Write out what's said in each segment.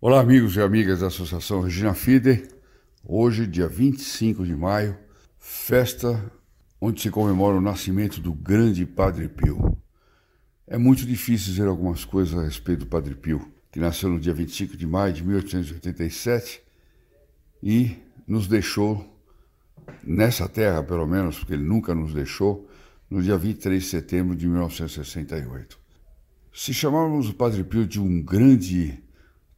Olá, amigos e amigas da Associação Regina Fide. Hoje, dia 25 de maio, festa onde se comemora o nascimento do grande Padre Pio. É muito difícil dizer algumas coisas a respeito do Padre Pio, que nasceu no dia 25 de maio de 1887 e nos deixou, nessa terra pelo menos, porque ele nunca nos deixou, no dia 23 de setembro de 1968. Se chamarmos o Padre Pio de um grande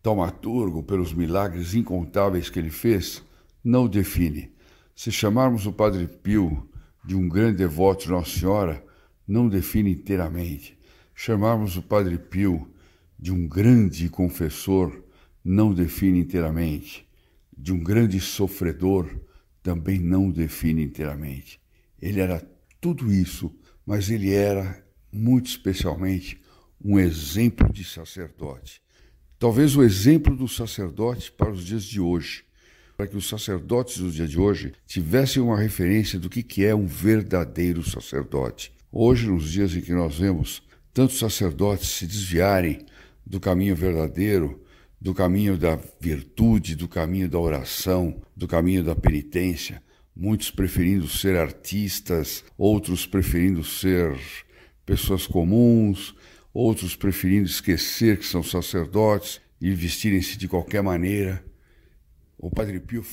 taumaturgo pelos milagres incontáveis que ele fez, não o define. Se chamarmos o Padre Pio de um grande devoto de Nossa Senhora, não o define inteiramente. Chamarmos o Padre Pio de um grande confessor, não o define inteiramente. De um grande sofredor, também não o define inteiramente. Ele era tudo isso, mas ele era, muito especialmente, um exemplo de sacerdote. Talvez o exemplo do sacerdote para os dias de hoje, para que os sacerdotes do dia de hoje tivessem uma referência do que é um verdadeiro sacerdote. Hoje, nos dias em que nós vemos tantos sacerdotes se desviarem do caminho verdadeiro, do caminho da virtude, do caminho da oração, do caminho da penitência, muitos preferindo ser artistas, outros preferindo ser pessoas comuns, outros preferindo esquecer que são sacerdotes e vestirem-se de qualquer maneira. O Padre Pio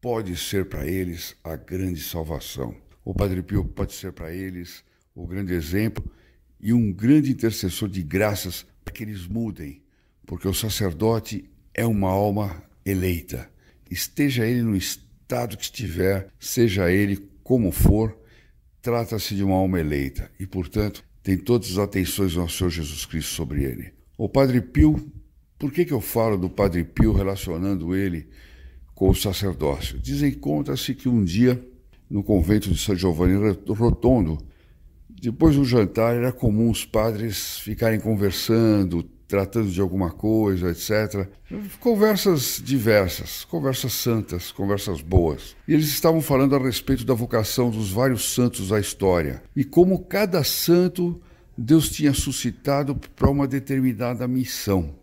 pode ser para eles a grande salvação. O Padre Pio pode ser para eles o grande exemplo e um grande intercessor de graças para que eles mudem, porque o sacerdote é uma alma eleita. Esteja ele no estado que estiver, seja ele como for, trata-se de uma alma eleita e, portanto, tem todas as atenções do nosso Senhor Jesus Cristo sobre ele. O Padre Pio, por que eu falo do Padre Pio relacionando ele com o sacerdócio? Conta-se que um dia, no convento de São Giovanni Rotondo, depois do jantar, era comum os padres ficarem conversando, tratando de alguma coisa, etc. Conversas diversas, conversas santas, conversas boas. E eles estavam falando a respeito da vocação dos vários santos da história e como cada santo Deus tinha suscitado para uma determinada missão.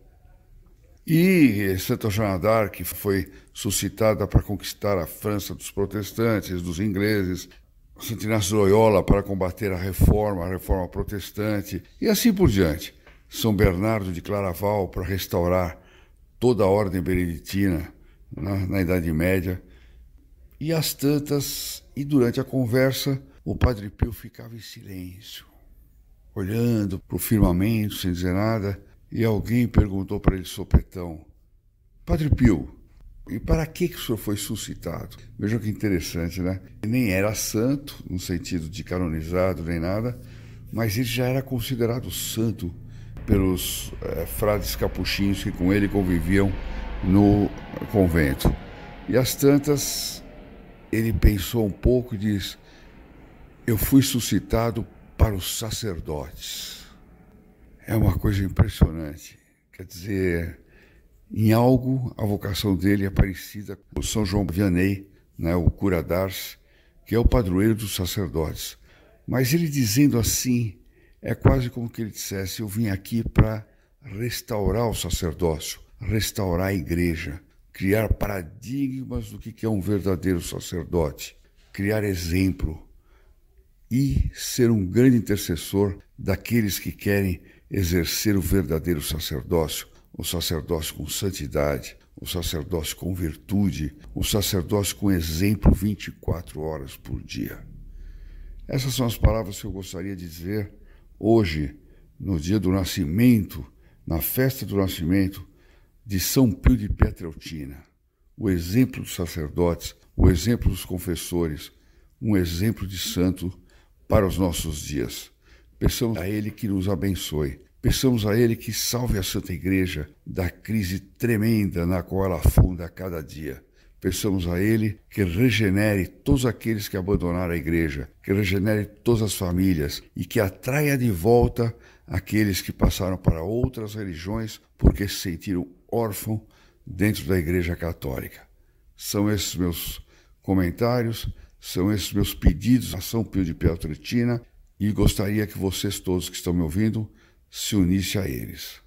E Santa Joana d'Arc foi suscitada para conquistar a França dos protestantes, dos ingleses, Santo Inácio de Loyola para combater a reforma protestante e assim por diante. São Bernardo de Claraval para restaurar toda a ordem beneditina na Idade Média. E as tantas, e durante a conversa, o Padre Pio ficava em silêncio, olhando para o firmamento sem dizer nada, e alguém perguntou para ele sopetão: Padre Pio, e para que o senhor foi suscitado? Vejam que interessante, né? Ele nem era santo, no sentido de canonizado nem nada, mas ele já era considerado santo pelos frades capuchinhos que com ele conviviam no convento. E às tantas, ele pensou um pouco e diz: eu fui suscitado para os sacerdotes. É uma coisa impressionante. Quer dizer, em algo, a vocação dele é parecida com São João Vianney, né, o cura d'Ars, que é o padroeiro dos sacerdotes. Mas ele dizendo assim, é quase como que ele dissesse: eu vim aqui para restaurar o sacerdócio, restaurar a igreja, criar paradigmas do que é um verdadeiro sacerdote, criar exemplo e ser um grande intercessor daqueles que querem exercer o verdadeiro sacerdócio, o sacerdócio com santidade, o sacerdócio com virtude, o sacerdócio com exemplo 24 horas por dia. Essas são as palavras que eu gostaria de dizer hoje, no dia do nascimento, na festa do nascimento de São Pio de Pietrelcina, o exemplo dos sacerdotes, o exemplo dos confessores, um exemplo de santo para os nossos dias. Peçamos a Ele que nos abençoe, peçamos a Ele que salve a Santa Igreja da crise tremenda na qual ela afunda a cada dia. Peçamos a Ele que regenere todos aqueles que abandonaram a igreja, que regenere todas as famílias e que atraia de volta aqueles que passaram para outras religiões porque se sentiram órfãos dentro da Igreja Católica. São esses meus comentários, são esses meus pedidos a São Pio de Pietrelcina e gostaria que vocês todos que estão me ouvindo se unissem a eles.